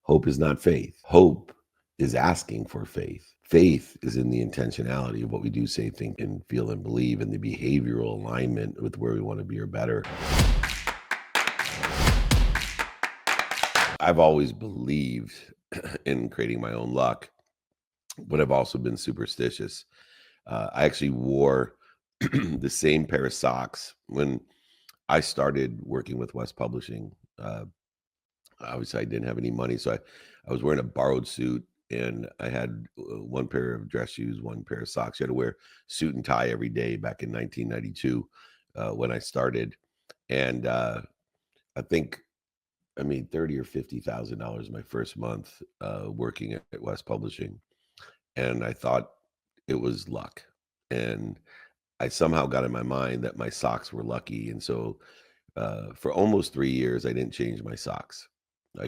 Hope is not faith. Hope is asking for faith. Faith is in the intentionality of what we do, say, think, and feel and believe, and the behavioral alignment with where we want to be or better. I've always believed in creating my own luck, but I've also been superstitious. I actually wore the same pair of socks when I started working with West Publishing. Obviously, I didn't have any money, so I was wearing a borrowed suit, and I had one pair of dress shoes, one pair of socks. You had to wear suit and tie every day back in 1992 when I started, and I think I made $30,000 or $50,000 my first month working at West Publishing, and I thought it was luck, and I somehow got in my mind that my socks were lucky, and so for almost 3 years, I didn't change my socks.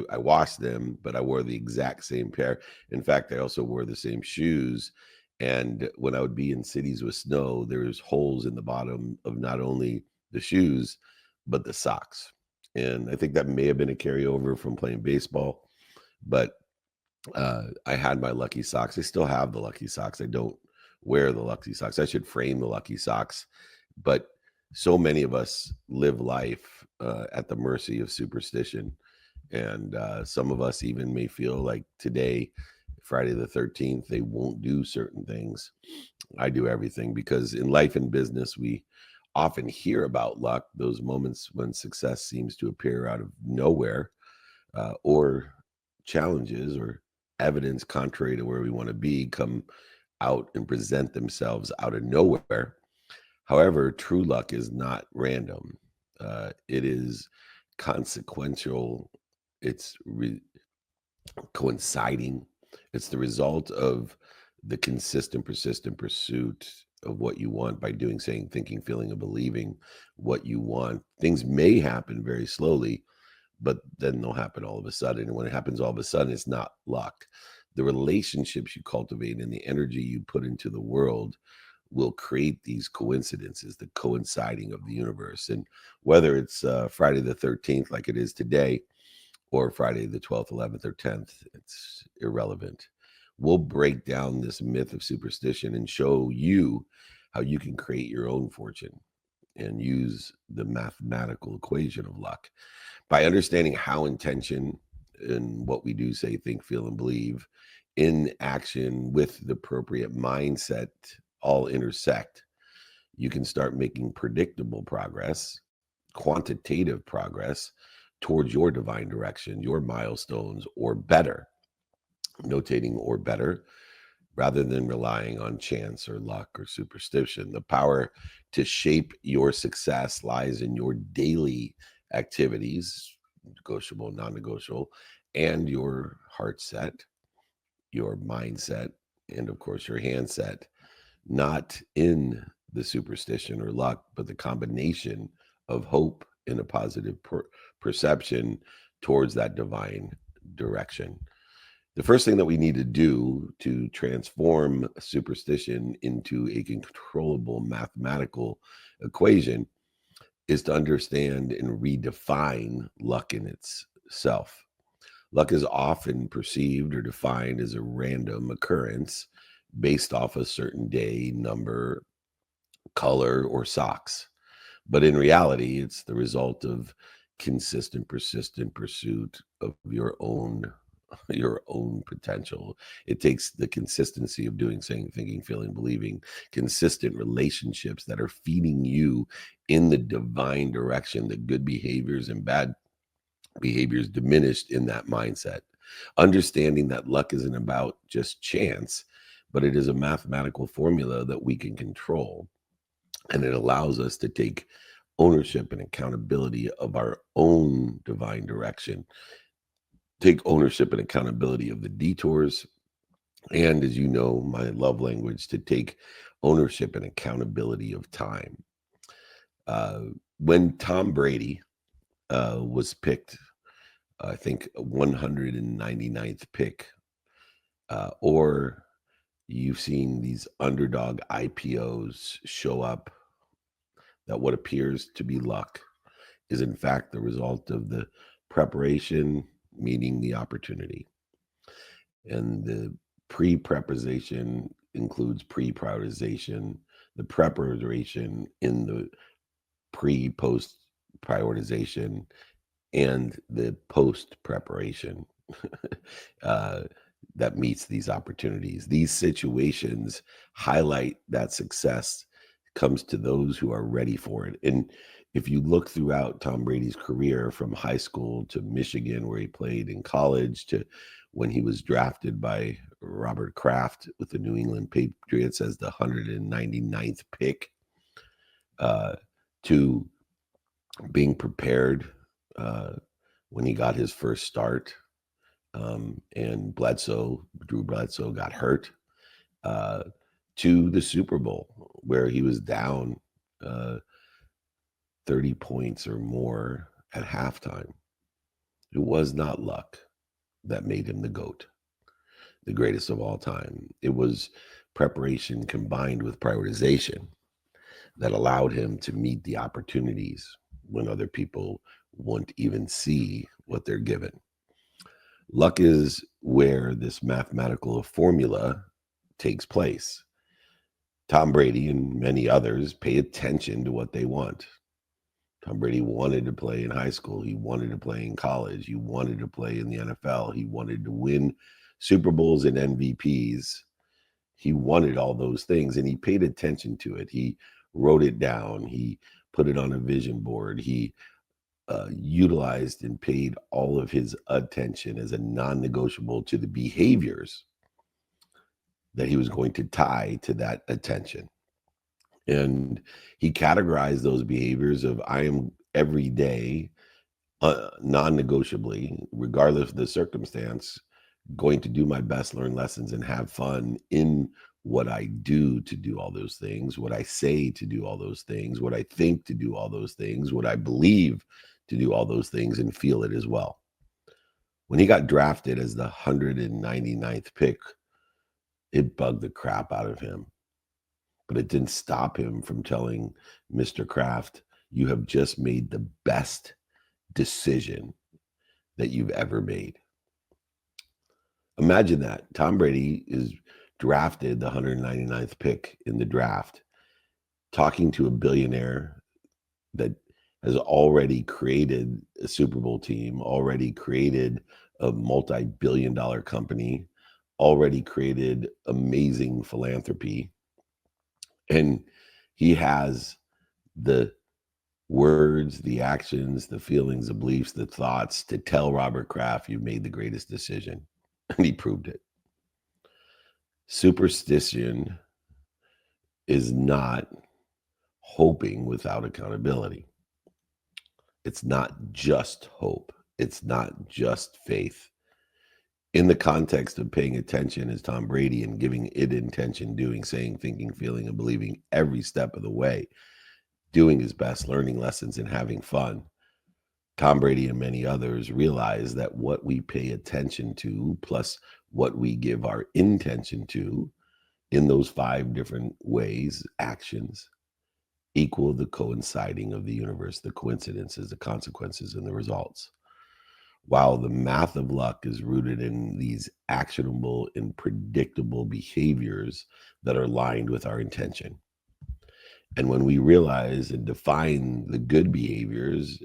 I washed them, but I wore the exact same pair. In fact, I also wore the same shoes. And when I would be in cities with snow, there's holes in the bottom of not only the shoes, but the socks. And I think that may have been a carryover from playing baseball, but I had my lucky socks. I still have the lucky socks. I don't wear the lucky socks. I should frame the lucky socks. But so many of us live life at the mercy of superstition. And some of us even may feel like today, Friday the 13th, they won't do certain things. I do everything because in life and business, we often hear about luck, those moments when success seems to appear out of nowhere, or challenges or evidence contrary to where we want to be come out and present themselves out of nowhere. However, true luck is not random. It is consequential. It's coinciding. It's the result of the consistent, persistent pursuit of what you want by doing, saying, thinking, feeling, and believing what you want. Things may happen very slowly, but then they'll happen all of a sudden. And when it happens all of a sudden, it's not luck. The relationships you cultivate and the energy you put into the world will create these coincidences, the coinciding of the universe. And whether it's Friday the 13th, like it is today, or Friday the 12th, 11th, or 10th, it's irrelevant. We'll break down this myth of superstition and show you how you can create your own fortune and use the mathematical equation of luck. By understanding how intention and what we do, say, think, feel, and believe in action with the appropriate mindset all intersect, you can start making predictable progress, quantitative progress towards your divine direction, your milestones, or better, notating or better, rather than relying on chance or luck or superstition. The power to shape your success lies in your daily activities, negotiable, non-negotiable, and your heart set, your mindset, and of course your handset, not in the superstition or luck, but the combination of hope and a positive perception towards that divine direction. The first thing that we need to do to transform superstition into a controllable mathematical equation is to understand and redefine luck in itself. Luck is often perceived or defined as a random occurrence based off a certain day, number, color, or socks. But in reality, it's the result of consistent, persistent pursuit of your own potential. It takes the consistency of doing, saying, thinking, feeling, believing, consistent relationships that are feeding you in the divine direction, the good behaviors and bad behaviors diminished in that mindset. Understanding that luck isn't about just chance, but it is a mathematical formula that we can control. And it allows us to take ownership and accountability of our own divine direction, take ownership and accountability of the detours. And as you know, my love language, to take ownership and accountability of time. Uh, when Tom Brady was picked, I think 199th pick, or you've seen these underdog IPOs show up, that what appears to be luck is in fact the result of the preparation meaning the opportunity. And the pre-preposition includes pre-prioritization, the preparation in the pre-post prioritization, and the post preparation uh, that meets these opportunities. These situations highlight that success comes to those who are ready for it. And if you look throughout Tom Brady's career from high school to Michigan, where he played in college, to when he was drafted by Robert Kraft with the New England Patriots as the 199th pick, uh, to being prepared uh, when he got his first start, and Drew Bledsoe got hurt, uh, to the Super Bowl where he was down uh, 30 points or more at halftime. It was not luck that made him the GOAT, the greatest of all time. It was preparation combined with prioritization that allowed him to meet the opportunities when other people won't even see what they're given. Luck is where this mathematical formula takes place. Tom Brady and many others pay attention to what they want. Tom Brady wanted to play in high school. He wanted to play in college. He wanted to play in the NFL. He wanted to win Super Bowls and MVPs. He wanted all those things, and he paid attention to it. He wrote it down. He put it on a vision board. He utilized and paid all of his attention as a non-negotiable to the behaviors that he was going to tie to that attention. And he categorized those behaviors of I am every day, non-negotiably, regardless of the circumstance, going to do my best, learn lessons, and have fun in what I do to do all those things, what I say to do all those things, what I think to do all those things, what I believe to do all those things, and feel it as well. When he got drafted as the 199th pick, it bugged the crap out of him. But it didn't stop him from telling Mr. Kraft, you have just made the best decision that you've ever made. Imagine that. Tom Brady is drafted the 199th pick in the draft, talking to a billionaire that has already created a Super Bowl team, already created a multi-billion-dollar company, already created amazing philanthropy. And he has the words, the actions, the feelings, the beliefs, the thoughts to tell Robert Kraft, you made the greatest decision. And he proved it. Superstition is not hoping without accountability. It's not just hope. It's not just faith. In the context of paying attention as Tom Brady and giving it intention, doing, saying, thinking, feeling, and believing every step of the way, doing his best, learning lessons, and having fun, Tom Brady and many others realize that what we pay attention to, plus what we give our intention to, in those 5 different ways, actions, equal the coinciding of the universe, the coincidences, the consequences, and the results. While the math of luck is rooted in these actionable and predictable behaviors that are aligned with our intention. And when we realize and define the good behaviors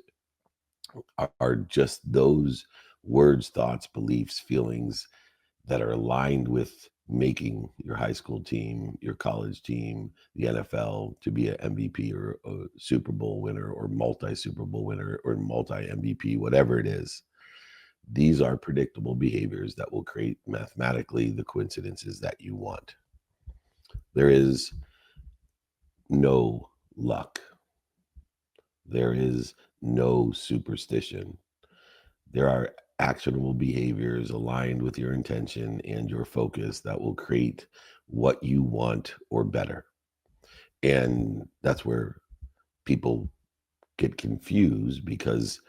are just those words, thoughts, beliefs, feelings that are aligned with making your high school team, your college team, the NFL to be an MVP or a Super Bowl winner or multi-Super Bowl winner or multi-MVP, whatever it is. These are predictable behaviors that will create mathematically the coincidences that you want. There is no luck. There is no superstition. There are actionable behaviors aligned with your intention and your focus that will create what you want or better. And that's where people get confused, because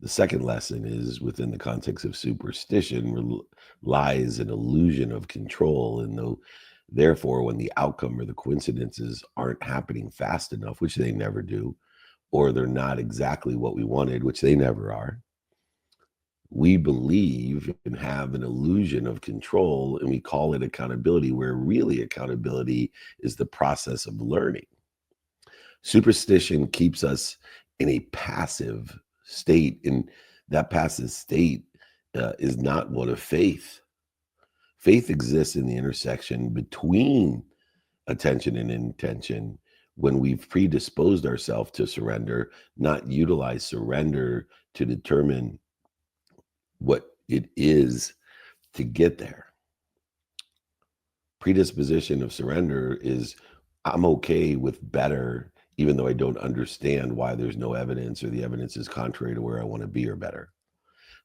the second lesson is within the context of superstition lies an illusion of control. And therefore, when the outcome or the coincidences aren't happening fast enough, which they never do, or they're not exactly what we wanted, which they never are, We believe and have an illusion of control, and we call it accountability, where really accountability is the process of learning. Superstition keeps us in a passive state, and that passive state is not one of faith. Faith exists in the intersection between attention and intention when we've predisposed ourselves to surrender, not utilize surrender to determine what it is to get there. Predisposition of surrender is I'm okay with better, even though I don't understand why there's no evidence or the evidence is contrary to where I want to be or better.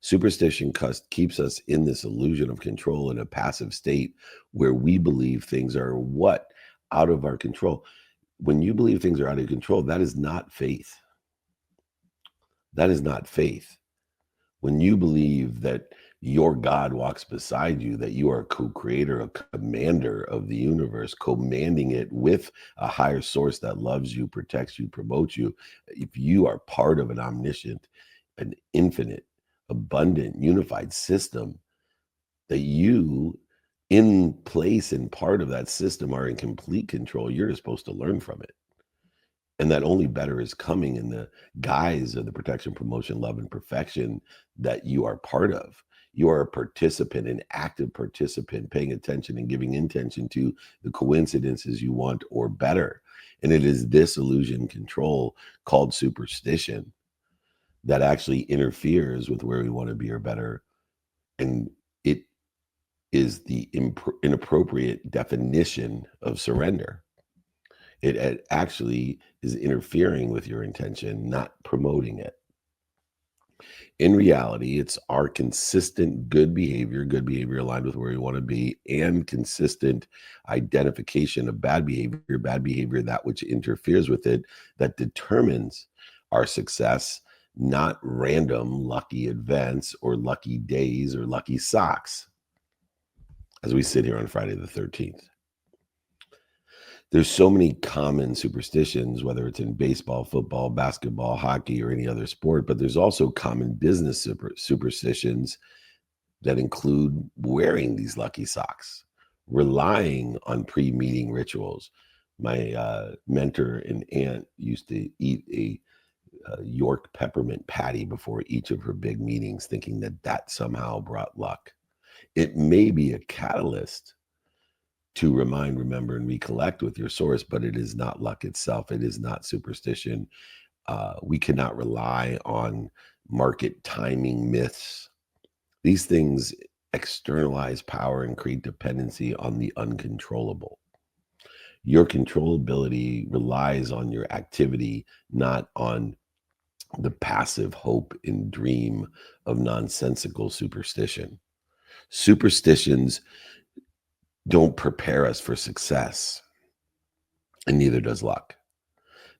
Superstition keeps us in this illusion of control in a passive state where we believe things are what? Out of our control. When you believe things are out of control, that is not faith. That is not faith. When you believe that your God walks beside you, that you are a co-creator, a commander of the universe, commanding it with a higher source that loves you, protects you, promotes you. If you are part of an omniscient, an infinite, abundant, unified system, that you, in place and part of that system, are in complete control, you're supposed to learn from it. And that only better is coming in the guise of the protection, promotion, love, and perfection that you are part of. You are a participant, an active participant, paying attention and giving intention to the coincidences you want or better. And it is this illusion control called superstition that actually interferes with where we want to be or better. And it is the inappropriate definition of surrender. It actually is interfering with your intention, not promoting it. In reality, it's our consistent good behavior aligned with where we want to be, and consistent identification of bad behavior, that which interferes with it, that determines our success, not random lucky events or lucky days or lucky socks as we sit here on Friday the 13th. There's so many common superstitions, whether it's in baseball, football, basketball, hockey, or any other sport, but there's also common business superstitions that include wearing these lucky socks, relying on pre-meeting rituals. My mentor and aunt used to eat a York peppermint patty before each of her big meetings, thinking that that somehow brought luck. It may be a catalyst to remind, remember, and recollect with your source, but it is not luck itself. It is not superstition. We cannot rely on market timing myths. These things externalize power and create dependency on the uncontrollable. Your controllability relies on your activity, not on the passive hope and dream of nonsensical superstition. Superstitions don't prepare us for success, and neither does luck.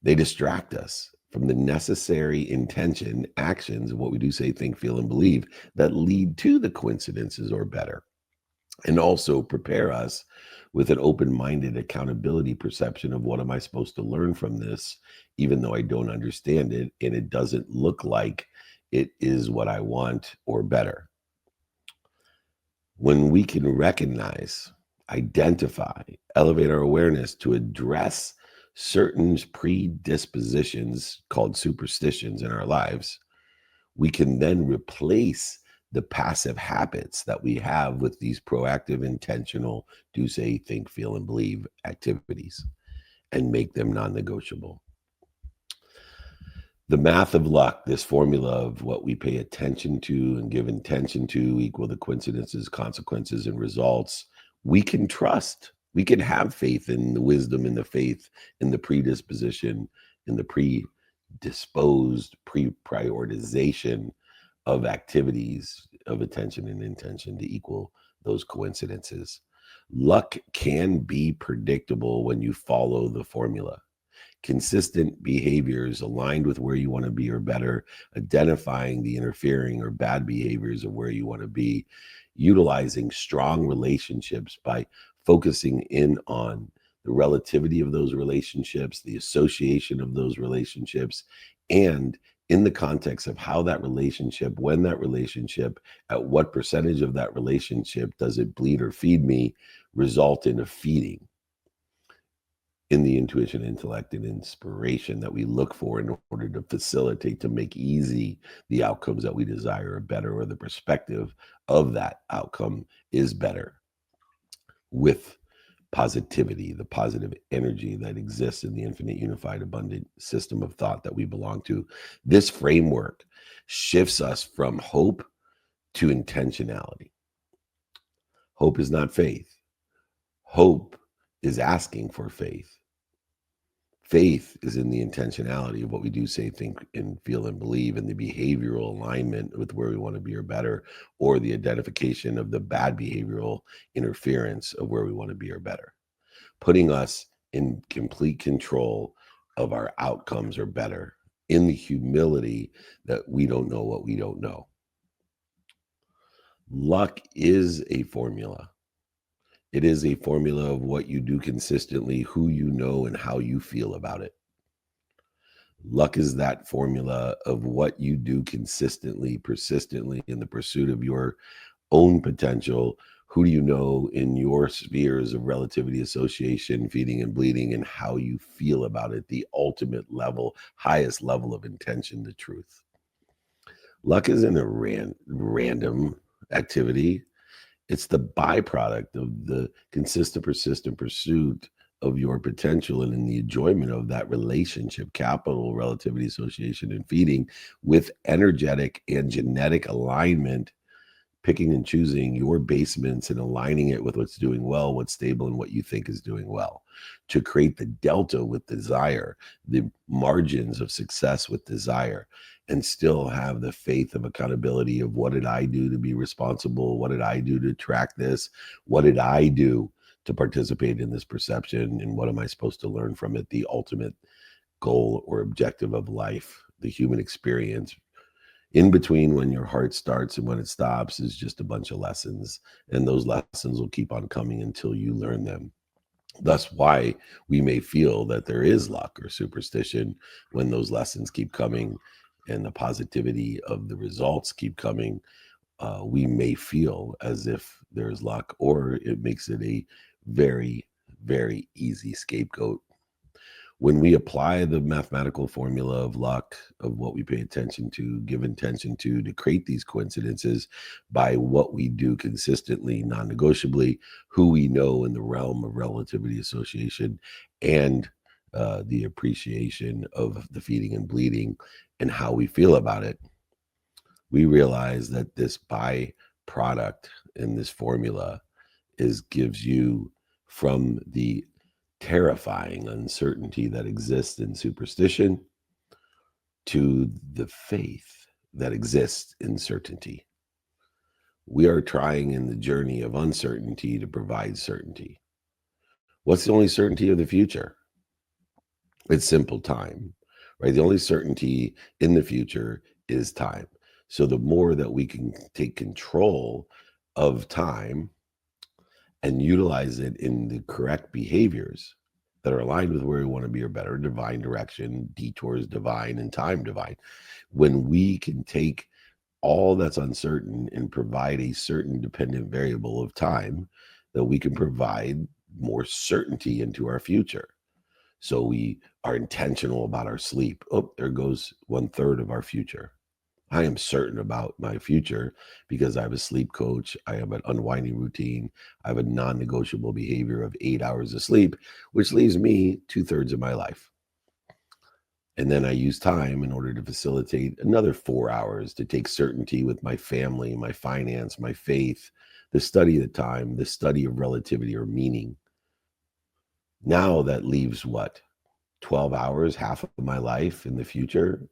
They distract us from the necessary intention, actions of what we do, say, think, feel, and believe that lead to the coincidences or better, and also prepare us with an open-minded accountability perception of what am I supposed to learn from this, even though I don't understand it and it doesn't look like it is what I want or better. When we can recognize, identify, elevate our awareness to address certain predispositions called superstitions in our lives, we can then replace the passive habits that we have with these proactive, intentional, do, say, think, feel, and believe activities and make them non-negotiable. The math of luck, this formula of what we pay attention to and give intention to equal the coincidences, consequences, and results, we can trust. We can have faith in the wisdom, in the faith, in the predisposition, in the predisposed pre-prioritization of activities of attention and intention to equal those coincidences. Luck can be predictable when you follow the formula. Consistent behaviors aligned with where you want to be or better, identifying the interfering or bad behaviors of where you want to be, utilizing strong relationships by focusing in on the relativity of those relationships, the association of those relationships, and in the context of how that relationship, when that relationship, at what percentage of that relationship does it bleed or feed me, result in a feeding in the intuition, intellect, and inspiration that we look for in order to facilitate, to make easy the outcomes that we desire are better, or the perspective of that outcome is better, with positivity, the positive energy that exists in the infinite, unified, abundant system of thought that we belong to. This framework shifts us from hope to intentionality. Hope is not faith. Hope is asking for faith. Faith is in the intentionality of what we do, say, think, and feel, and believe, and the behavioral alignment with where we want to be or better, or the identification of the bad behavioral interference of where we want to be or better, putting us in complete control of our outcomes or better, in the humility that we don't know what we don't know. Luck is a formula. It is a formula of what you do consistently, who you know, and how you feel about it. Luck is that formula of what you do consistently, persistently, in the pursuit of your own potential. Who do you know in your spheres of relativity, association, feeding and bleeding, and how you feel about it, the ultimate level, highest level of intention, the truth. Luck isn't a random activity. It's the byproduct of the consistent, persistent pursuit of your potential, and in the enjoyment of that relationship, capital, relativity, association, and feeding, with energetic and genetic alignment, picking and choosing your basements and aligning it with what's doing well, what's stable, and what you think is doing well, to create the delta with desire, the margins of success with desire, and still have the faith of accountability of, what did I do to be responsible? What did I do to track this? What did I do to participate in this perception? And what am I supposed to learn from it? The ultimate goal or objective of life, the human experience. In between when your heart starts and when it stops is just a bunch of lessons, and those lessons will keep on coming until you learn them. Thus why we may feel that there is luck or superstition when those lessons keep coming and the positivity of the results keep coming. We may feel as if there's luck, or it makes it a very, very easy scapegoat. When we apply the mathematical formula of luck, of what we pay attention to, give intention to create these coincidences by what we do consistently, non-negotiably, who we know in the realm of relativity, association, and the appreciation of the feeding and bleeding, and how we feel about it, we realize that this byproduct in this formula gives you, from the terrifying uncertainty that exists in superstition, to the faith that exists in certainty. We are trying in the journey of uncertainty to provide certainty. What's the only certainty of the future? It's simple: time, right? The only certainty in the future is time. So the more that we can take control of time and utilize it in the correct behaviors that are aligned with where we want to be or better, divine direction, detours divine, and time divine. When we can take all that's uncertain and provide a certain dependent variable of time, that we can provide more certainty into our future. So we are intentional about our sleep. Oh, there goes 1/3 of our future. I am certain about my future because I have a sleep coach. I have an unwinding routine. I have a non-negotiable behavior of 8 hours of sleep, which leaves me 2/3 of my life. And then I use time in order to facilitate another 4 hours to take certainty with my family, my finance, my faith, the study of the time, the study of relativity or meaning. Now that leaves what? 12 hours, half of my life in the future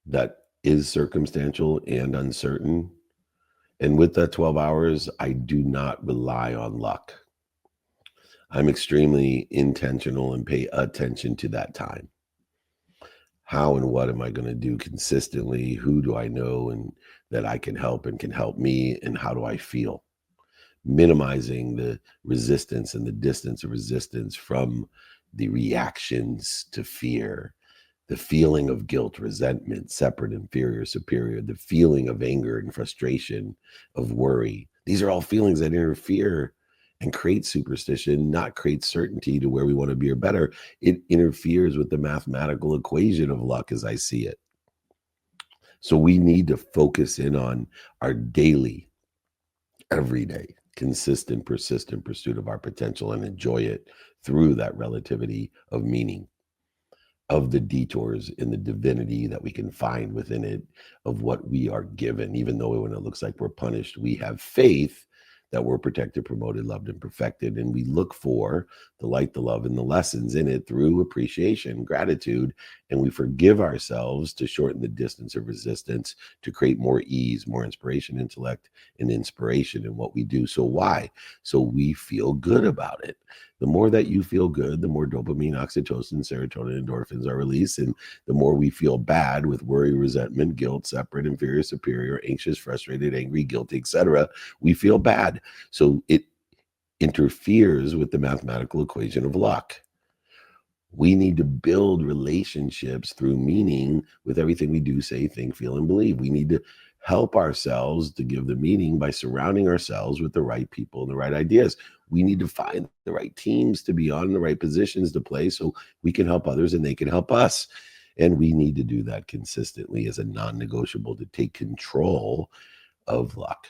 that is circumstantial and uncertain. And with that 12 hours, I do not rely on luck. I'm extremely intentional and pay attention to that time. How and what am I going to do consistently? Who do I know and that I can help and can help me? And how do I feel? Minimizing the resistance and the distance of resistance from the reactions to fear, The feeling of guilt, resentment, separate, inferior, superior, the feeling of anger and frustration, of worry. These are all feelings that interfere and create superstition, not create certainty to where we want to be or better. It interferes with the mathematical equation of luck as I see it. So we need to focus in on our daily, everyday, consistent, persistent pursuit of our potential and enjoy it through that relativity of meaning, of the detours in the divinity that we can find within it, of what we are given. Even though when it looks like we're punished, we have faith that we're protected, promoted, loved, and perfected. And we look for the light, the love, and the lessons in it through appreciation, gratitude, and we forgive ourselves to shorten the distance of resistance, to create more ease, more inspiration, intellect, and inspiration in what we do. So why? So we feel good about it. The more that you feel good, the more dopamine, oxytocin, serotonin, endorphins are released. And the more we feel bad with worry, resentment, guilt, separate, inferior, superior, anxious, frustrated, angry, guilty, etc., we feel bad. So it interferes with the mathematical equation of luck. We need to build relationships through meaning with everything we do, say, think, feel, and believe. We need to help ourselves to give the meaning by surrounding ourselves with the right people and the right ideas. We need to find the right teams to be on, the right positions to play so we can help others and they can help us. And we need to do that consistently as a non-negotiable to take control of luck.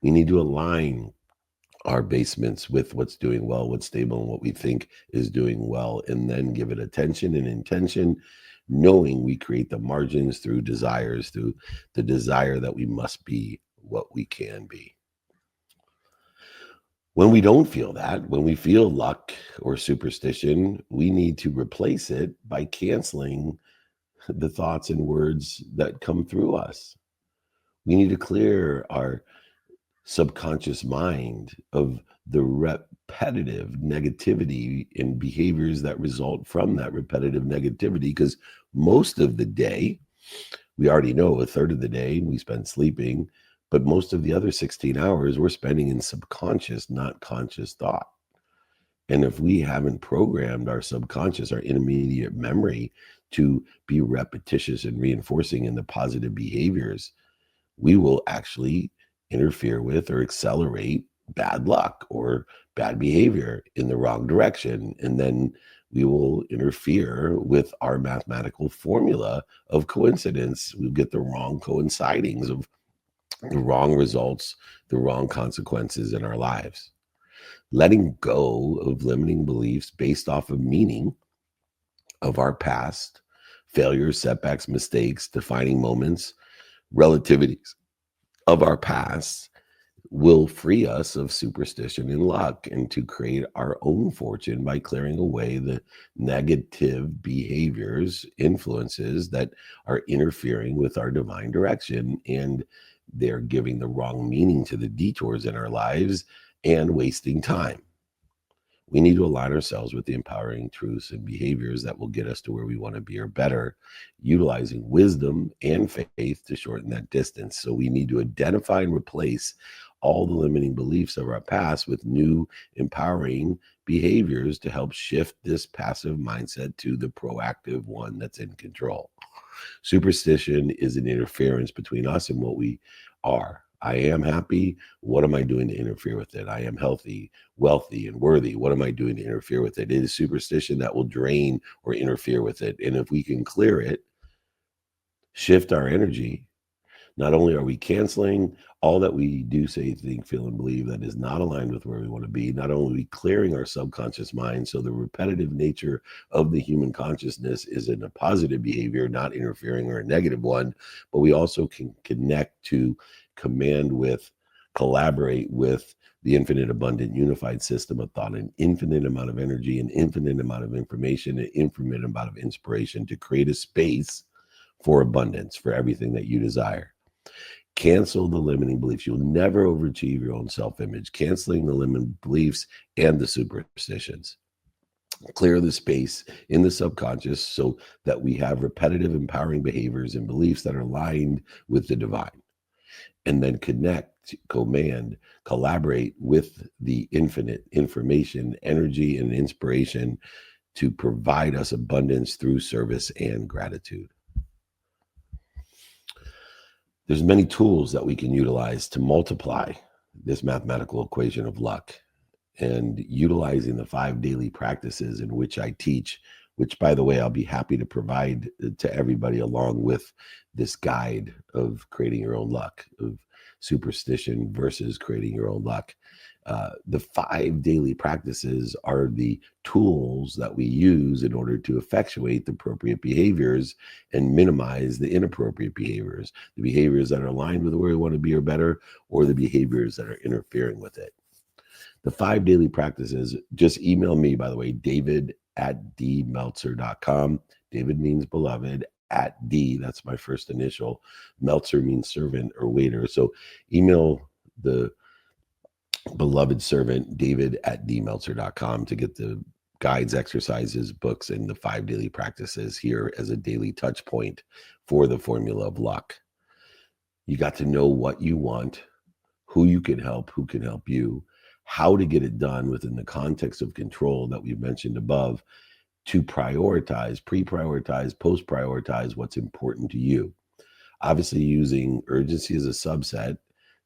We need to align our basements with what's doing well, what's stable, and what we think is doing well, and then give it attention and intention, knowing we create the margins through desires, through the desire that we must be what we can be. When we don't feel that, when we feel luck or superstition, we need to replace it by canceling the thoughts and words that come through us. We need to clear our subconscious mind of the repetitive negativity and behaviors that result from that repetitive negativity, because most of the day, we already know a third of the day we spend sleeping, but most of the other 16 hours we're spending in subconscious, not conscious thought. And if we haven't programmed our subconscious, our intermediate memory, to be repetitious and reinforcing in the positive behaviors, we will actually interfere with or accelerate bad luck or bad behavior in the wrong direction. And then we will interfere with our mathematical formula of coincidence. We'll get the wrong coincidings of the wrong results, the wrong consequences in our lives. Letting go of limiting beliefs based off of meaning of our past, failures, setbacks, mistakes, defining moments, relativities of our past will free us of superstition and luck, and to create our own fortune by clearing away the negative behaviors, influences that are interfering with our divine direction, and they're giving the wrong meaning to the detours in our lives and wasting time. We need to align ourselves with the empowering truths and behaviors that will get us to where we want to be or better, utilizing wisdom and faith to shorten that distance. So we need to identify and replace all the limiting beliefs of our past with new empowering behaviors to help shift this passive mindset to the proactive one that's in control. Superstition is an interference between us and what we are. I am happy. What am I doing to interfere with it? I am healthy, wealthy, and worthy. What am I doing to interfere with it? It is superstition that will drain or interfere with it. And if we can clear it, shift our energy, not only are we canceling all that we do, say, think, feel, and believe that is not aligned with where we want to be, not only are we clearing our subconscious mind, so the repetitive nature of the human consciousness is in a positive behavior, not interfering or a negative one, but we also can connect to, command with, collaborate with the infinite, abundant, unified system of thought, an infinite amount of energy, an infinite amount of information, an infinite amount of inspiration to create a space for abundance, for everything that you desire. Cancel the limiting beliefs. You'll never overachieve your own self-image. Canceling the limiting beliefs and the superstitions. Clear the space in the subconscious so that we have repetitive, empowering behaviors and beliefs that are aligned with the divine. And then connect, command, collaborate with the infinite information, energy, and inspiration to provide us abundance through service and gratitude. There's many tools that we can utilize to multiply this mathematical equation of luck, and utilizing the 5 daily practices in which I teach, which, by the way, I'll be happy to provide to everybody along with this guide of creating your own luck, of superstition versus creating your own luck. The 5 daily practices are the tools that we use in order to effectuate the appropriate behaviors and minimize the inappropriate behaviors, the behaviors that are aligned with where we want to be or better, or the behaviors that are interfering with it. The 5 daily practices, just email me, by the way, david@dmeltzer.com. David means beloved, at D, that's my first initial. Meltzer means servant or waiter. So email the beloved servant, david@dmeltzer.com, to get the guides, exercises, books, and the 5 daily practices here as a daily touch point for the formula of luck. You got to know what you want, who you can help, who can help you, how to get it done within the context of control that we've mentioned above, to prioritize, pre-prioritize, post-prioritize what's important to you. Obviously using urgency as a subset,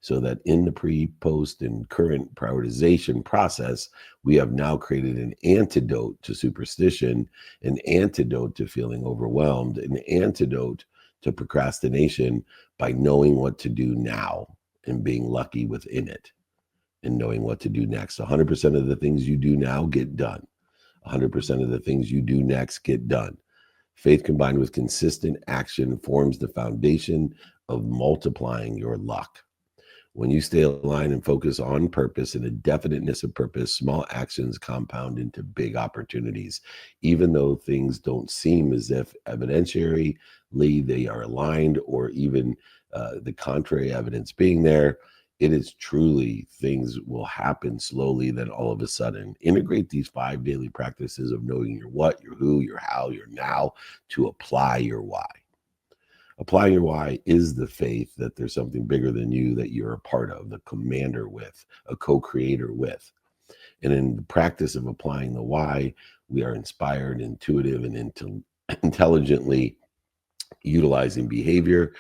so that in the pre, post, and current prioritization process, we have now created an antidote to superstition, an antidote to feeling overwhelmed, an antidote to procrastination by knowing what to do now and being lucky within it and knowing what to do next. 100% of the things you do now get done. 100% of the things you do next get done. Faith combined with consistent action forms the foundation of multiplying your luck. When you stay aligned and focus on purpose and a definiteness of purpose, small actions compound into big opportunities. Even though things don't seem as if evidentially they are aligned, or even the contrary evidence being there, it is truly, things will happen slowly, then all of a sudden. Integrate these 5 daily practices of knowing your what, your who, your how, your now, to apply your why. Applying your why is the faith that there's something bigger than you that you're a part of, the commander with, a co-creator with. And in the practice of applying the why, we are inspired, intuitive, and intelligently utilizing behavior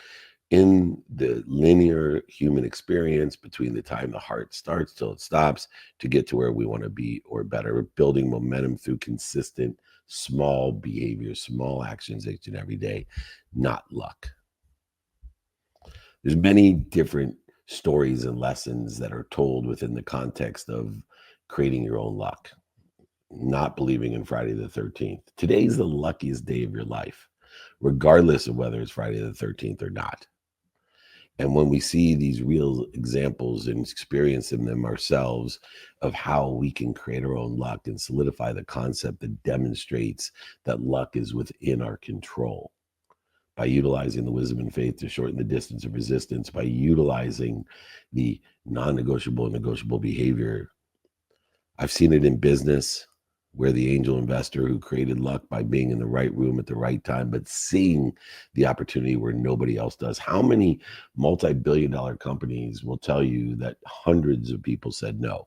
in the linear human experience between the time the heart starts till it stops to get to where we want to be or better. We're building momentum through consistent small behaviors, small actions each and every day, not luck. There's many different stories and lessons that are told within the context of creating your own luck, not believing in Friday the 13th. Today's the luckiest day of your life, regardless of whether it's Friday the 13th or not. And when we see these real examples and experiencing them ourselves of how we can create our own luck and solidify the concept that demonstrates that luck is within our control, by utilizing the wisdom and faith to shorten the distance of resistance, by utilizing the non-negotiable and negotiable behavior. I've seen it in business, where the angel investor who created luck by being in the right room at the right time, but seeing the opportunity where nobody else does. How many multi-billion-dollar companies will tell you that hundreds of people said no?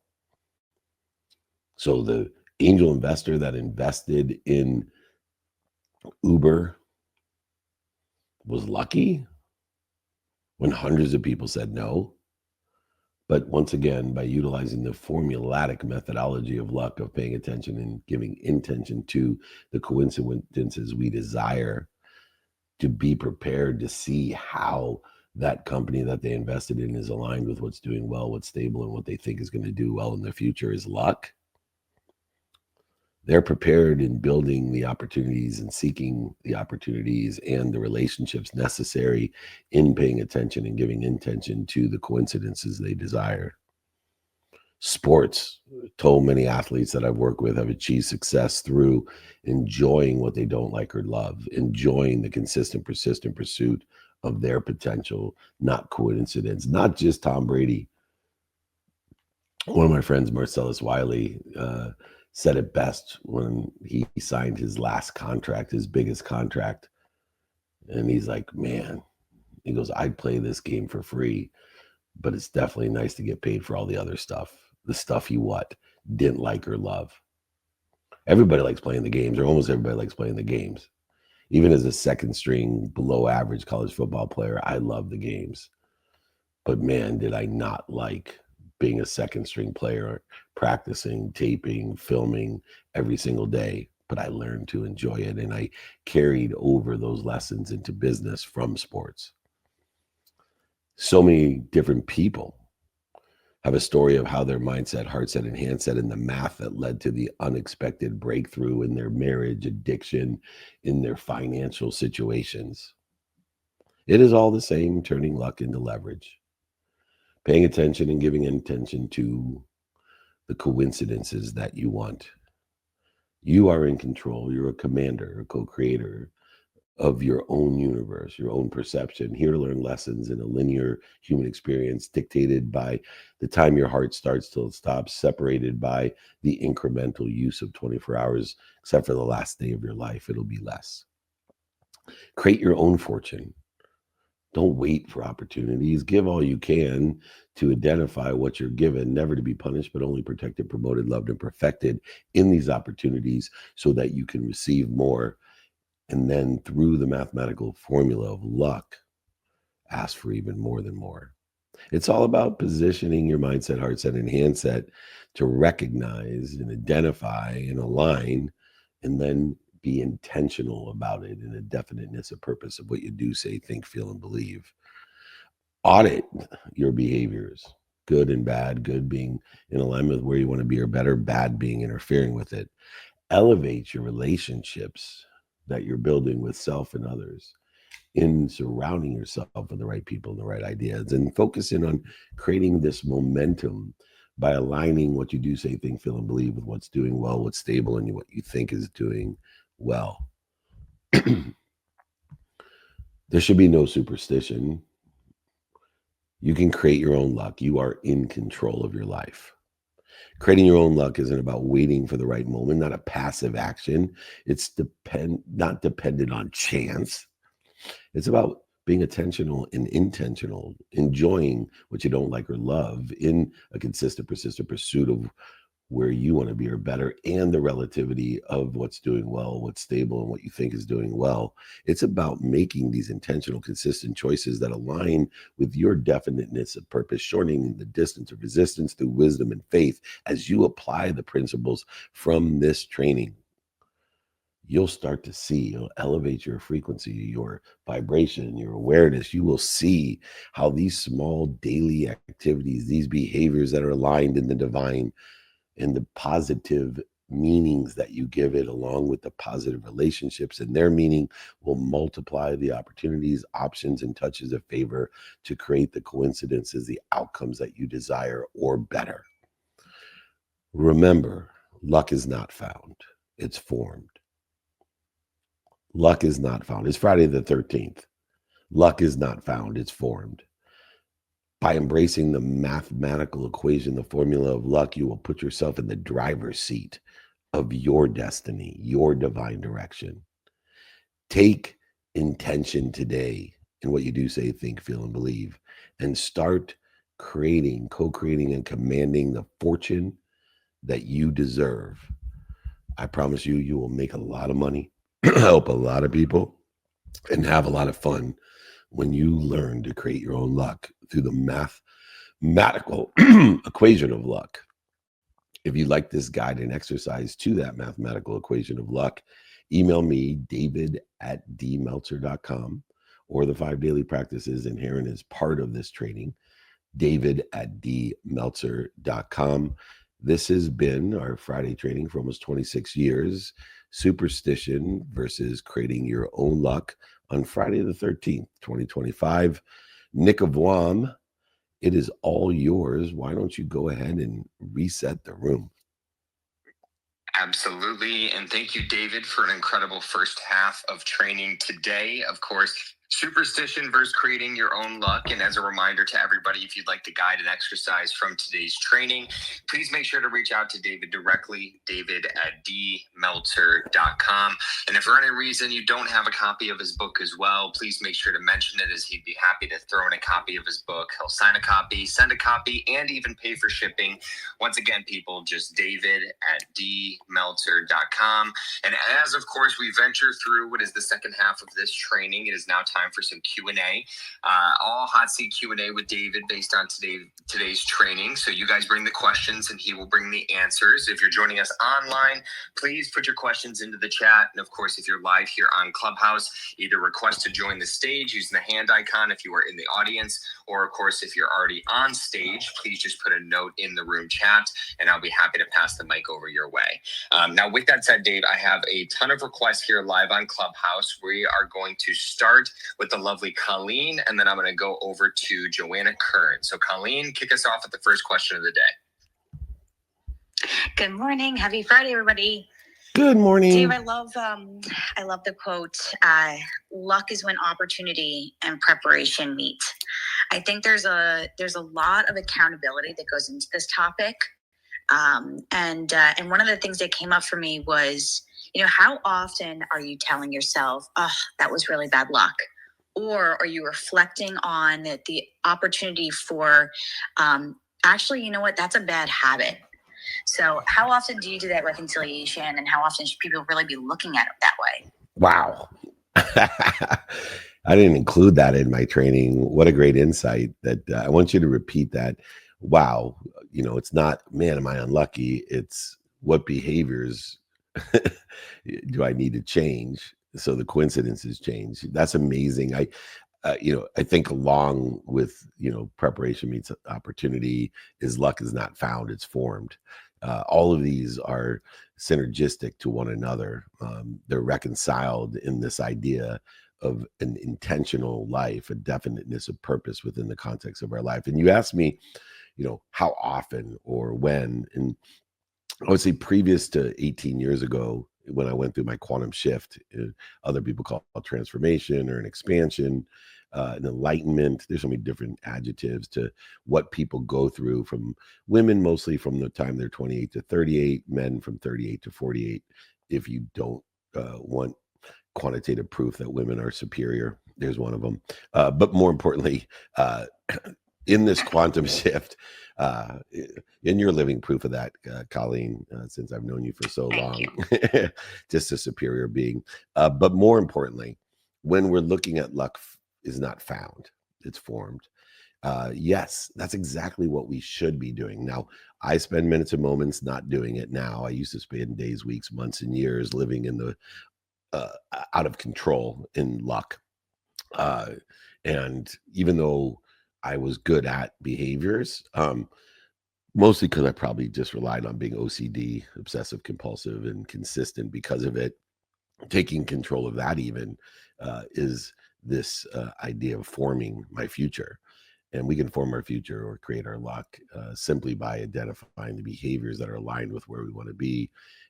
So the angel investor that invested in Uber was lucky when hundreds of people said no. But once again, by utilizing the formulatic methodology of luck, of paying attention and giving intention to the coincidences we desire, to be prepared to see how that company that they invested in is aligned with what's doing well, what's stable, and what they think is going to do well in the future is luck. They're prepared in building the opportunities and seeking the opportunities and the relationships necessary in paying attention and giving intention to the coincidences they desire. Sports, told many athletes that I've worked with have achieved success through enjoying what they don't like or love, enjoying the consistent, persistent pursuit of their potential, not coincidence. Not just Tom Brady. One of my friends, Marcellus Wiley, said it best when he signed his last contract, his biggest contract. And he's like, man, he goes, I'd play this game for free, but it's definitely nice to get paid for all the other stuff, the stuff you didn't like or love. Everybody likes playing the games, or almost everybody likes playing the games. Even as a second string, below average college football player, I love the games. But man, did I not like being a second string player, practicing, taping, filming every single day. But I learned to enjoy it, and I carried over those lessons into business from sports. So many different people have a story of how their mindset, heart set, and handset, and the math that led to the unexpected breakthrough in their marriage, addiction, in their financial situations. It is all the same, turning luck into leverage, paying attention and giving attention to the coincidences that you want. You are in control. You're a commander, a co creator of your own universe, your own perception, here to learn lessons in a linear human experience dictated by the time your heart starts till it stops, separated by the incremental use of 24 hours, except for the last day of your life. It'll be less. Create your own fortune. Don't wait for opportunities. Give all you can to identify what you're given, never to be punished, but only protected, promoted, loved, and perfected in these opportunities so that you can receive more. And then through the mathematical formula of luck, ask for even more than more. It's all about positioning your mindset, heart set, and handset to recognize and identify and align, and then be intentional about it in a definiteness of purpose of what you do, say, think, feel, and believe. Audit your behaviors, good and bad, good being in alignment with where you want to be or better, bad being interfering with it. Elevate your relationships that you're building with self and others in surrounding yourself with the right people and the right ideas, and focus in on creating this momentum by aligning what you do, say, think, feel, and believe with what's doing well, what's stable, and what you think is doing well. There should be no superstition. You can create your own luck. You are in control of your life. Creating your own luck isn't about waiting for the right moment, not a passive action. It's not dependent on chance. It's about being intentional and intentional, enjoying what you don't like or love in a consistent, persistent pursuit of where you want to be or better, and the relativity of what's doing well, what's stable, and what you think is doing well. It's about making these intentional, consistent choices that align with your definiteness of purpose, shortening the distance of resistance through wisdom and faith as you apply the principles from this training. You'll start to see, you'll elevate your frequency, your vibration, your awareness. You will see how these small daily activities, these behaviors that are aligned in the divine and the positive meanings that you give it, along with the positive relationships and their meaning, will multiply the opportunities, options, and touches of favor to create the coincidences, the outcomes that you desire or better. Remember, luck is not found, it's formed. Luck is not found. It's Friday the 13th. Luck is not found, it's formed. By embracing the mathematical equation, the formula of luck, you will put yourself in the driver's seat of your destiny, your divine direction. Take intention today in what you do, say, think, feel, and believe, and start creating, co creating, and commanding the fortune that you deserve. I promise you, you will make a lot of money, help a lot of people, and have a lot of fun when you learn to create your own luck through the mathematical equation of luck. If you like this guide and exercise to that mathematical equation of luck, email me, david@dmeltzer.com, or the 5 daily practices inherent as part of this training, david@dmeltzer.com. This has been our Friday training for almost 26 years, Superstition versus Creating Your Own Luck, on Friday the 13th, 2025. Nick of Wam, it is all yours. Why don't you go ahead and reset the room? Absolutely. And thank you, David, for an incredible first half of training today. Of course, Superstition versus creating your own luck. And as a reminder to everybody, if you'd like to guide an exercise from today's training, please make sure to reach out to David directly, david@dmeltzer.com. And if for any reason you don't have a copy of his book as well, please make sure to mention it, as he'd be happy to throw in a copy of his book. He'll sign a copy, send a copy, and even pay for shipping. Once again, people, just david@dmeltzer.com. And as, of course, we venture through what is the second half of this training, it is now time for some Q&A. All hot seat Q&A with David based on today's training. So you guys bring the questions and he will bring the answers. If you're joining us online, please put your questions into the chat. And of course, if you're live here on Clubhouse, either request to join the stage using the hand icon if you are in the audience, or of course, if you're already on stage, please just put a note in the room chat and I'll be happy to pass the mic over your way. Now, with that said, Dave, I have a ton of requests here live on Clubhouse. We are going to start with the lovely Colleen, and then I'm going to go over to Joanna Kern. So Colleen, kick us off with the first question of the day. Good morning. Happy Friday, everybody. Good morning. Dave, I love the quote, luck is when opportunity and preparation meet. I think there's a lot of accountability that goes into this topic. And one of the things that came up for me was, how often are you telling yourself, oh, that was really bad luck? Or are you reflecting on the opportunity for, actually, you know what, that's a bad habit. So how often do you do that reconciliation, and how often should people really be looking at it that way? Wow. I didn't include that in my training. What a great insight. That I want you to repeat that. Wow. It's not, man, am I unlucky? It's what behaviors do I need to change so the coincidences change? That's amazing. I think along with, preparation meets opportunity is luck is not found, it's formed. All of these are synergistic to one another. They're reconciled in this idea of an intentional life, a definiteness of purpose within the context of our life. And you asked me, how often or when, and I would say previous to 18 years ago, when I went through my quantum shift, other people call it transformation or an expansion, an enlightenment. There's so many different adjectives to what people go through, from women mostly from the time they're 28 to 38, men from 38 to 48. If you don't want quantitative proof that women are superior, there's one of them. But more importantly, in this quantum shift, and you're living proof of that, Colleen, since I've known you for so long, just a superior being. But more importantly, when we're looking at luck is not found, it's formed. Yes, that's exactly what we should be doing. Now, I spend minutes and moments not doing it now. I used to spend days, weeks, months, and years living in the out of control in luck. And even though I was good at behaviors, mostly because I probably just relied on being OCD, obsessive compulsive, and consistent because of it. Taking control of that even is this idea of forming my future. And we can form our future or create our luck simply by identifying the behaviors that are aligned with where we want to be.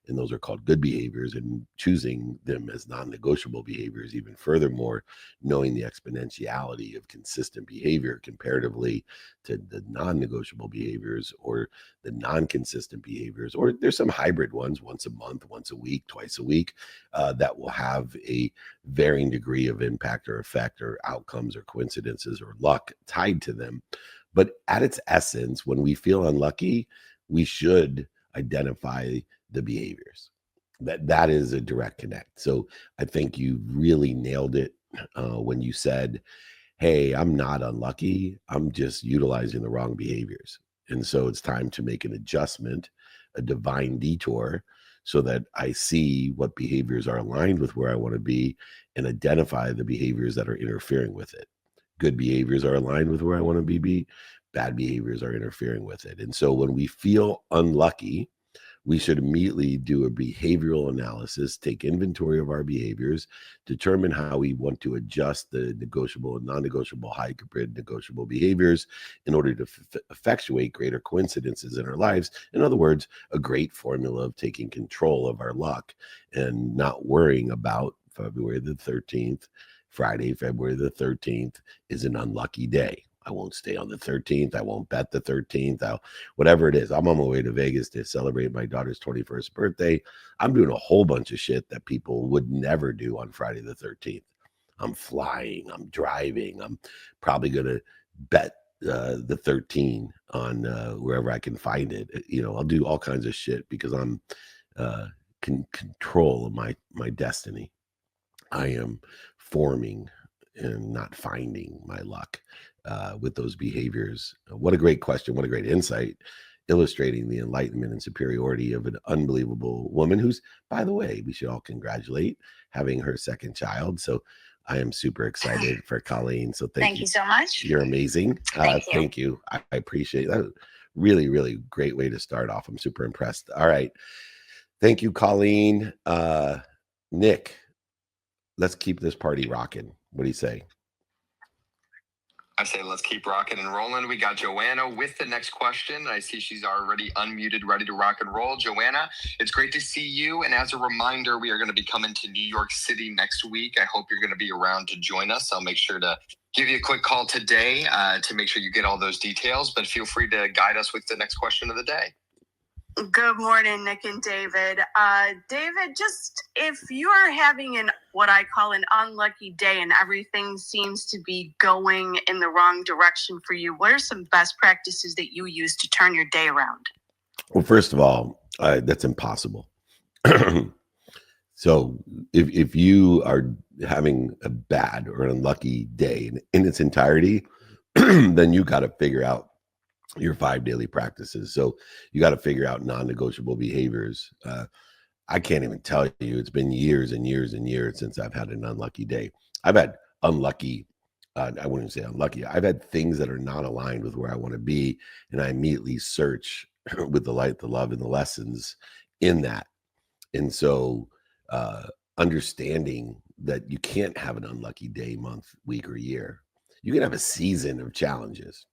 And those are called good behaviors, and choosing them as non-negotiable behaviors. Even furthermore, knowing the exponentiality of consistent behavior comparatively to the non-negotiable behaviors or the non-consistent behaviors, or there's some hybrid ones, once a month, once a week, twice a week, that will have a varying degree of impact or effect or outcomes or coincidences or luck tied to them. But at its essence, when we feel unlucky, we should identify the behaviors. That is a direct connect. So I think you really nailed it when you said, hey, I'm not unlucky, I'm just utilizing the wrong behaviors. And so it's time to make an adjustment, a divine detour, so that I see what behaviors are aligned with where I want to be and identify the behaviors that are interfering with it. Good behaviors are aligned with where I want to be. Bad behaviors are interfering with it. And so when we feel unlucky, we should immediately do a behavioral analysis, take inventory of our behaviors, determine how we want to adjust the negotiable and non-negotiable, hybrid negotiable behaviors in order to effectuate greater coincidences in our lives. In other words, a great formula of taking control of our luck and not worrying about February the 13th, Friday, February the 13th is an unlucky day. I won't stay on the 13th. I won't bet the 13th. Whatever it is. I'm on my way to Vegas to celebrate my daughter's 21st birthday. I'm doing a whole bunch of shit that people would never do on Friday the 13th. I'm flying. I'm driving. I'm probably going to bet the 13 on wherever I can find it. I'll do all kinds of shit because I'm can control my destiny. I am forming and not finding my luck with those behaviors. What a great question. What a great insight, illustrating the enlightenment and superiority of an unbelievable woman who's, by the way, we should all congratulate, having her second child. So I am super excited for Colleen. So thank you so much. You're amazing. Thank you. I appreciate that. Really, really great way to start off. I'm super impressed. All right. Thank you, Colleen. Nick, let's keep this party rocking. What do you say? I say let's keep rocking and rolling. We got Joanna with the next question. I see she's already unmuted, ready to rock and roll. Joanna, it's great to see you. And as a reminder, we are going to be coming to New York City next week. I hope you're going to be around to join us. I'll make sure to give you a quick call today to make sure you get all those details. But feel free to guide us with the next question of the day. Good morning, Nick and David. David, just if you're having what I call an unlucky day and everything seems to be going in the wrong direction for you, what are some best practices that you use to turn your day around? Well, first of all, that's impossible. So if you are having a bad or an unlucky day in its entirety, then you got to figure out your 5 daily practices. So you got to figure out non-negotiable behaviors. I can't even tell you, it's been years and years and years since I've had an unlucky day. I've had unlucky, I wouldn't say unlucky. I've had things that are not aligned with where I want to be. And I immediately search with the light, the love, and the lessons in that. And so understanding that you can't have an unlucky day, month, week, or year. You can have a season of challenges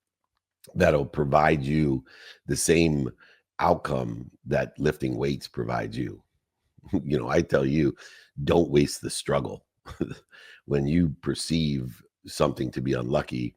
that'll provide you the same outcome that lifting weights provides you. I tell you, don't waste the struggle. When you perceive something to be unlucky,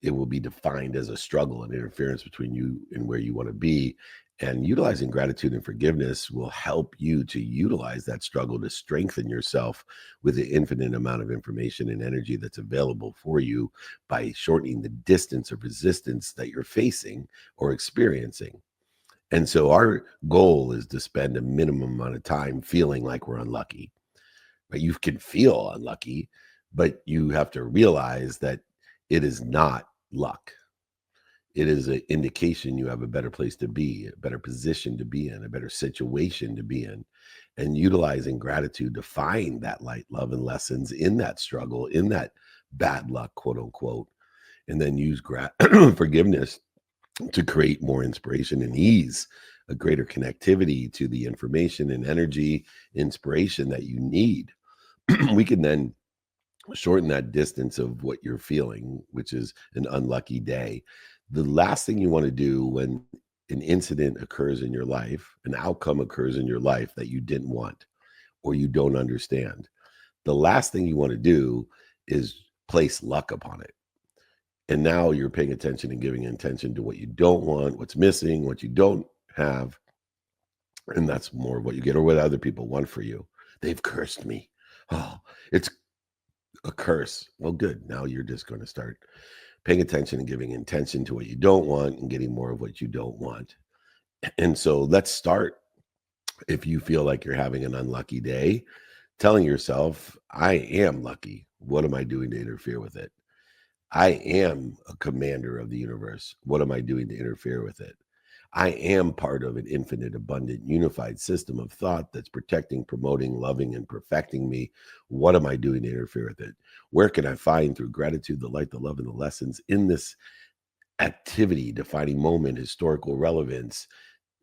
it will be defined as a struggle and interference between you and where you want to be. And utilizing gratitude and forgiveness will help you to utilize that struggle to strengthen yourself with the infinite amount of information and energy that's available for you by shortening the distance of resistance that you're facing or experiencing. And so our goal is to spend a minimum amount of time feeling like we're unlucky. But you can feel unlucky, but you have to realize that it is not luck. It is an indication you have a better place to be, a better position to be in, a better situation to be in, and utilizing gratitude to find that light, love, and lessons in that struggle, in that bad luck, quote unquote, and then use forgiveness to create more inspiration and ease, a greater connectivity to the information and energy, inspiration that you need. We can then shorten that distance of what you're feeling, which is an unlucky day. The last thing you want to do when an incident occurs in your life, an outcome occurs in your life that you didn't want or you don't understand, the last thing you want to do is place luck upon it. And now you're paying attention and giving attention to what you don't want, what's missing, what you don't have. And that's more of what you get or what other people want for you. They've cursed me. Oh, it's a curse. Well, good. Now you're just going to start paying attention and giving intention to what you don't want and getting more of what you don't want. And so let's start, if you feel like you're having an unlucky day, telling yourself, I am lucky. What am I doing to interfere with it? I am a commander of the universe. What am I doing to interfere with it? I am part of an infinite, abundant, unified system of thought that's protecting, promoting, loving, and perfecting me. What am I doing to interfere with it? Where can I find, through gratitude, the light, the love, and the lessons in this activity, defining moment, historical relevance,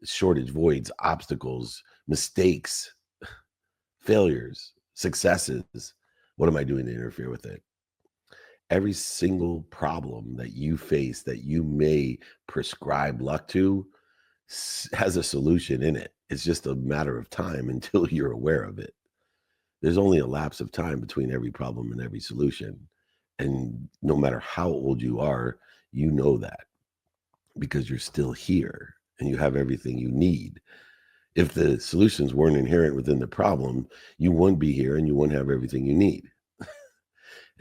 shortage, voids, obstacles, mistakes, failures, successes? What am I doing to interfere with it? Every single problem that you face that you may prescribe luck to has a solution in it. It's just a matter of time until you're aware of it. there's only a lapse of time between every problem and every solution. And no matter how old you are, you know that because you're still here and you have everything you need. If the solutions weren't inherent within the problem, you wouldn't be here and you wouldn't have everything you need.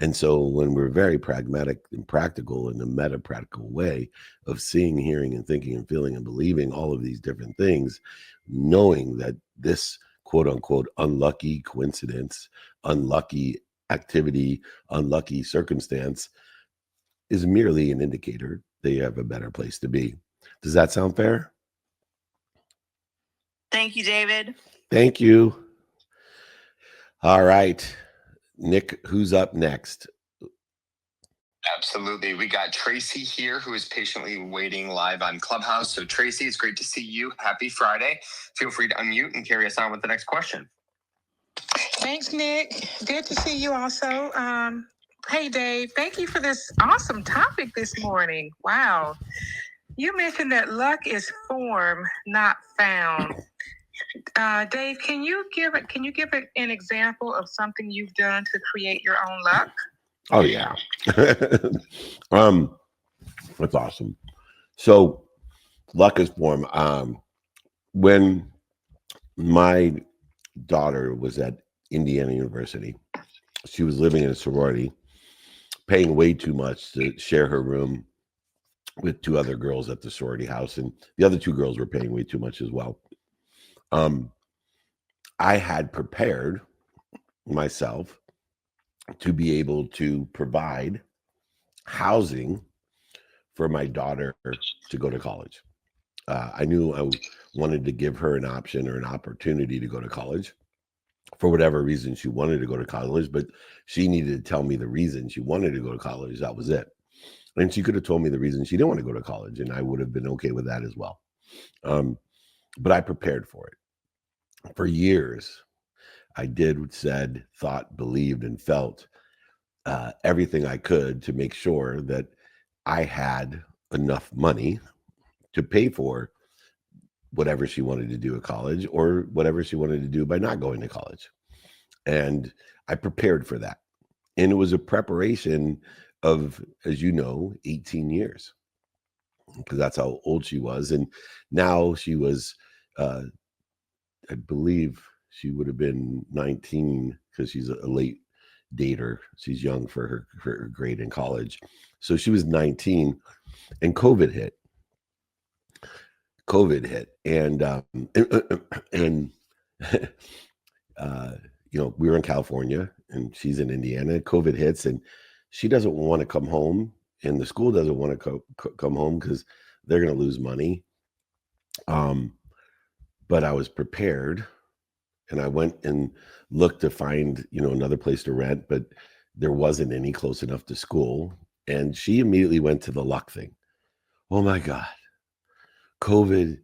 And so when we're very pragmatic and practical in a meta-practical way of seeing, hearing, and thinking and feeling and believing all of these different things, knowing that this quote unquote unlucky coincidence, unlucky activity, unlucky circumstance is merely an indicator that you have a better place to be. Does that sound fair? Thank you, David. Thank you. All right. Nick, who's up next? Absolutely. We got Tracy here who is patiently waiting live on Clubhouse. So Tracy, it's great to see you. Happy Friday. Feel free to unmute and carry us on with the next question. Thanks, Nick. Good to see you also. Hey, Dave, thank you for this awesome topic this morning. Wow. You mentioned that luck is form, not found. Dave, can you give an example of something you've done to create your own luck? Oh yeah. That's awesome. So luck is form. When my daughter was at Indiana University, she was living in a sorority, paying way too much to share her room with two other girls at the sorority house, and the other two girls were paying way too much as well. I had prepared myself to be able to provide housing for my daughter to go to college. I knew I wanted to give her an option or an opportunity to go to college for whatever reason she wanted to go to college, but she needed to tell me the reason she wanted to go to college. That was it. And she could have told me the reason she didn't want to go to college, and I would have been okay with that as well. But I prepared for it. For years, I did, said, thought, believed, and felt everything I could to make sure that I had enough money to pay for whatever she wanted to do at college or whatever she wanted to do by not going to college. And I prepared for that. And it was a preparation of, as you know, 18 years, because that's how old she was. And now she was, I believe she would have been 19 because she's a late dater. She's young for her grade in college. So she was 19 and COVID hit. And you know, we were in California and she's in Indiana. COVID hits and she doesn't want to come home, and the school doesn't want to come home because they're going to lose money. But I was prepared, and I went and looked to find, you know, another place to rent, but there wasn't any close enough to school. And she immediately went to the luck thing. Oh my God, COVID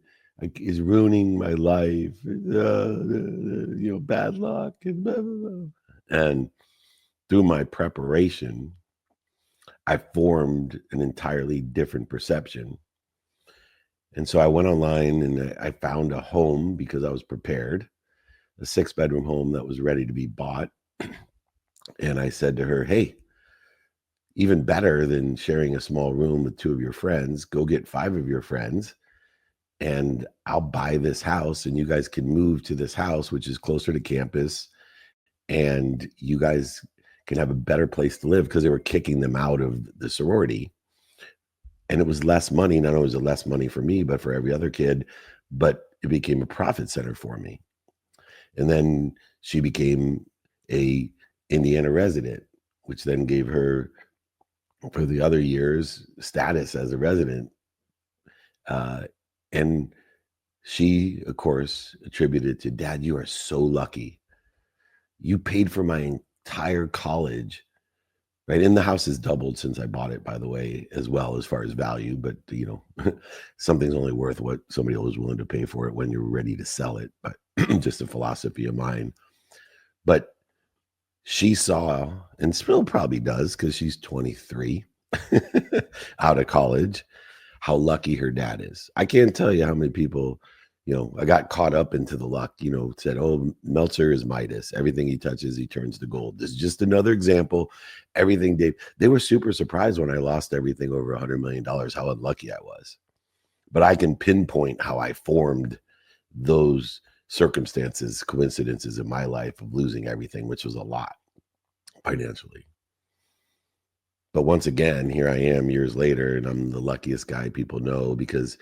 is ruining my life. You know, bad luck and blah, blah, blah. And through my preparation, I formed an entirely different perception. And so I went online and I found a home because I was prepared, a 6-bedroom home that was ready to be bought. And I said to her, hey, even better than sharing a small room with 2 of your friends, go get 5 of your friends and I'll buy this house and you guys can move to this house, which is closer to campus, and you guys can have a better place to live, because they were kicking them out of the sorority. And it was less money. Not only was it less money for me, but for every other kid, but it became a profit center for me. And then she became a Indiana resident, which then gave her, for the other years, status as a resident. And she, of course, attributed to, Dad, you are so lucky. You paid for my entire college, right? And the house has doubled since I bought it, by the way, as well, as far as value. But, you know, something's only worth what somebody else is willing to pay for it when you're ready to sell it. But just a philosophy of mine. But she saw, and still probably does, because she's 23 out of college, how lucky her dad is. I can't tell you how many people I got caught up into the luck, said, oh, Meltzer is Midas. Everything he touches, he turns to gold. This is just another example. Everything they were super surprised when I lost everything over $100 million, how unlucky I was. But I can pinpoint how I formed those circumstances, coincidences in my life of losing everything, which was a lot financially. But once again, here I am years later, and I'm the luckiest guy people know because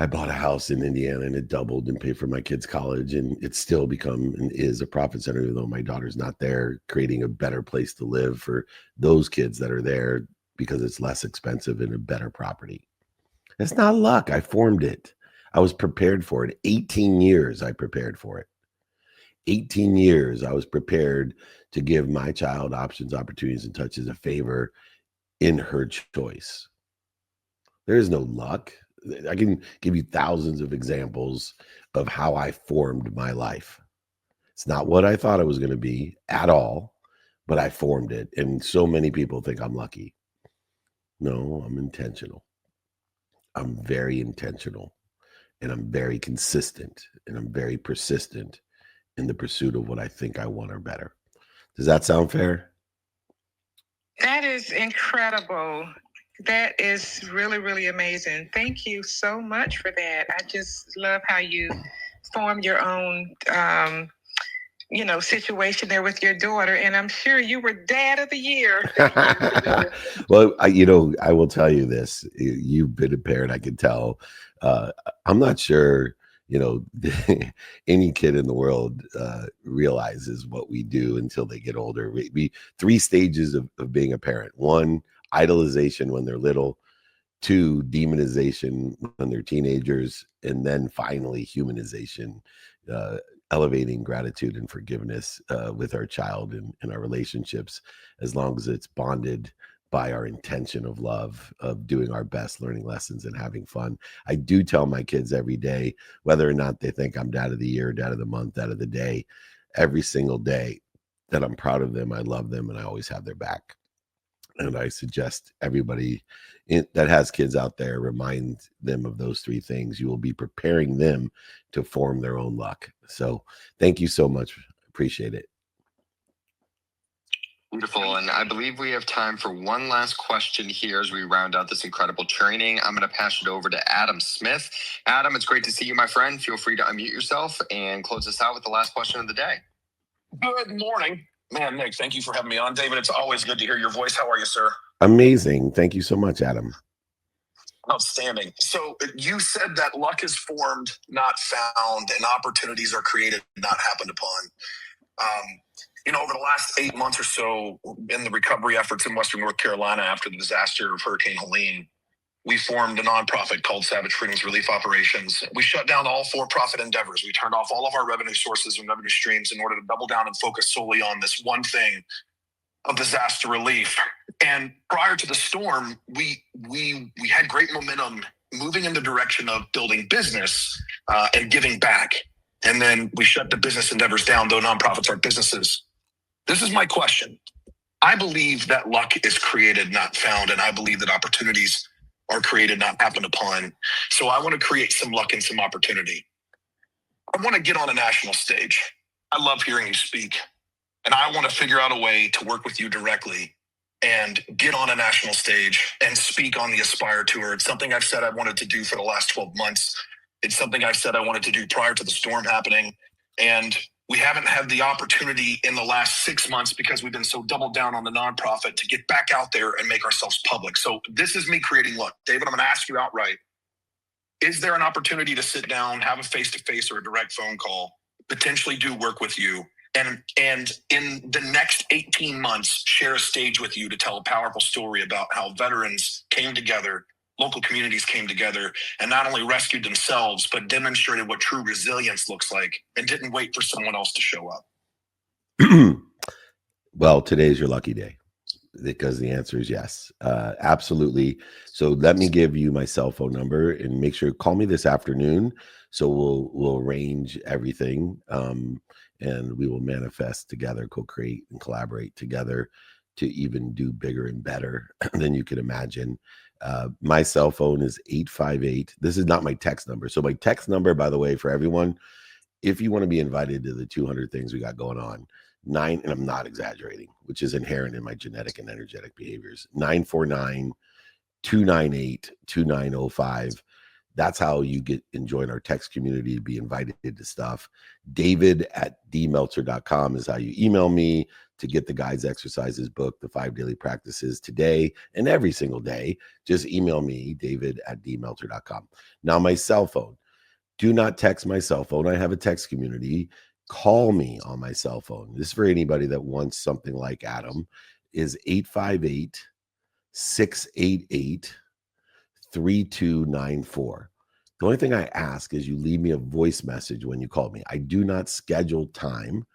I bought a house in Indiana and it doubled and paid for my kids' college, and it's still become and is a profit center, even though my daughter's not there, creating a better place to live for those kids that are there because it's less expensive and a better property. It's not luck. I formed it. I was prepared for it. 18 years I prepared for it. 18 years I was prepared to give my child options, opportunities, and touches a favor in her choice. There is no luck. I can give you thousands of examples of how I formed my life. It's not what I thought it was going to be at all, but I formed it. And so many people think I'm lucky. No, I'm intentional. I'm very intentional, and I'm very consistent, and I'm very persistent in the pursuit of what I think I want or better. Does that sound fair? That is incredible. That is really, really amazing. Thank you so much for that. I just love how you formed your own, situation there with your daughter. And I'm sure you were Dad of the Year. Well, I will tell you this. You've been a parent, I can tell. I'm not sure, any kid in the world realizes what we do until they get older. We 3 stages of being a parent. 1, idolization when they're little. 2, demonization when they're teenagers. And then finally, humanization, elevating gratitude and forgiveness with our child and our relationships, as long as it's bonded by our intention of love, of doing our best, learning lessons and having fun. I do tell my kids every day, whether or not they think I'm Dad of the Year, Dad of the Month, Dad of the Day, every single day, that I'm proud of them, I love them, and I always have their back. And I suggest everybody that has kids out there, remind them of those 3 things. You will be preparing them to form their own luck. So thank you so much. Appreciate it. Beautiful. And I believe we have time for one last question here as we round out this incredible training. I'm going to pass it over to Adam Smith. Adam, it's great to see you, my friend. Feel free to unmute yourself and close us out with the last question of the day. Good morning. Man, Nick, thank you for having me on. David, it's always good to hear your voice. How are you, sir? Amazing. Thank you so much, Adam. Outstanding. So you said that luck is formed, not found, and opportunities are created, not happened upon. Over the last 8 months or so in the recovery efforts in Western North Carolina after the disaster of Hurricane Helene, we formed a nonprofit called Savage Freedoms Relief Operations. We shut down all for-profit endeavors. We turned off all of our revenue sources and revenue streams in order to double down and focus solely on this one thing of disaster relief. And prior to the storm, we had great momentum moving in the direction of building business and giving back. And then we shut the business endeavors down, though nonprofits are businesses. This is my question. I believe that luck is created, not found, and I believe that opportunities are created, not happened upon. So I want to create some luck and some opportunity. I want to get on a national stage. I love hearing you speak. And I want to figure out a way to work with you directly and get on a national stage and speak on the Aspire Tour. It's something I've said I wanted to do for the last 12 months. It's something I've said I wanted to do prior to the storm happening. And we haven't had the opportunity in the last 6 months because we've been so doubled down on the nonprofit to get back out there and make ourselves public. So this is me creating luck. David, I'm going to ask you outright. Is there an opportunity to sit down, have a face-to-face or a direct phone call, potentially do work with you, and in the next 18 months, share a stage with you to tell a powerful story about how veterans came together, local communities came together, and not only rescued themselves, but demonstrated what true resilience looks like and didn't wait for someone else to show up? Well, today's your lucky day, because the answer is yes. Absolutely. So let me give you my cell phone number and make sure, call me this afternoon. So we'll arrange everything. And we will manifest together, co-create and collaborate together to even do bigger and better than you can imagine. My cell phone is 858. This is not my text number. So my text number, by the way, for everyone, if you want to be invited to the 200 things we got going on, and I'm not exaggerating, which is inherent in my genetic and energetic behaviors, 949-298-2905. That's how you and join our text community, be invited to stuff. David@dmeltzer.com is how you email me to get the guides, exercises book, the 5 daily practices today and every single day. Just email me, David@dmeltzer.com. Now, my cell phone. Do not text my cell phone. I have a text community. Call me on my cell phone. This is for anybody that wants something like Adam, is 858-688-3294. The only thing I ask is you leave me a voice message when you call me. I do not schedule time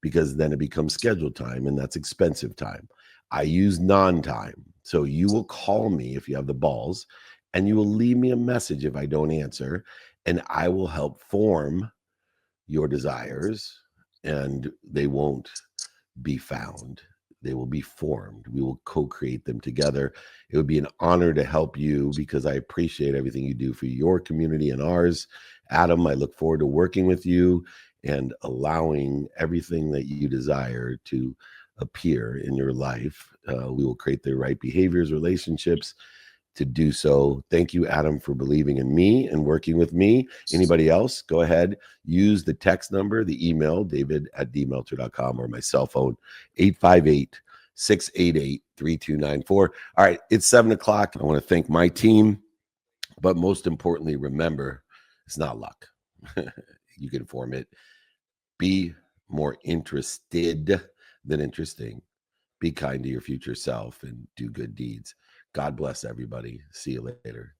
because then it becomes scheduled time and that's expensive time. I use non-time. So you will call me if you have the balls and you will leave me a message if I don't answer, and I will help form your desires, and they won't be found. They will be formed. We will co-create them together. It would be an honor to help you because I appreciate everything you do for your community and ours. Adam, I look forward to working with you and allowing everything that you desire to appear in your life. We will create the right behaviors, relationships to do so. Thank you, Adam, for believing in me and working with me. Anybody else, go ahead, use the text number, the email, david@dmeltzer.com, or my cell phone, 858-688-3294. All right, it's 7 o'clock. I want to thank my team, but most importantly, remember, it's not luck. You can form it. Be more interested than interesting. Be kind to your future self and do good deeds. God bless everybody. See you later.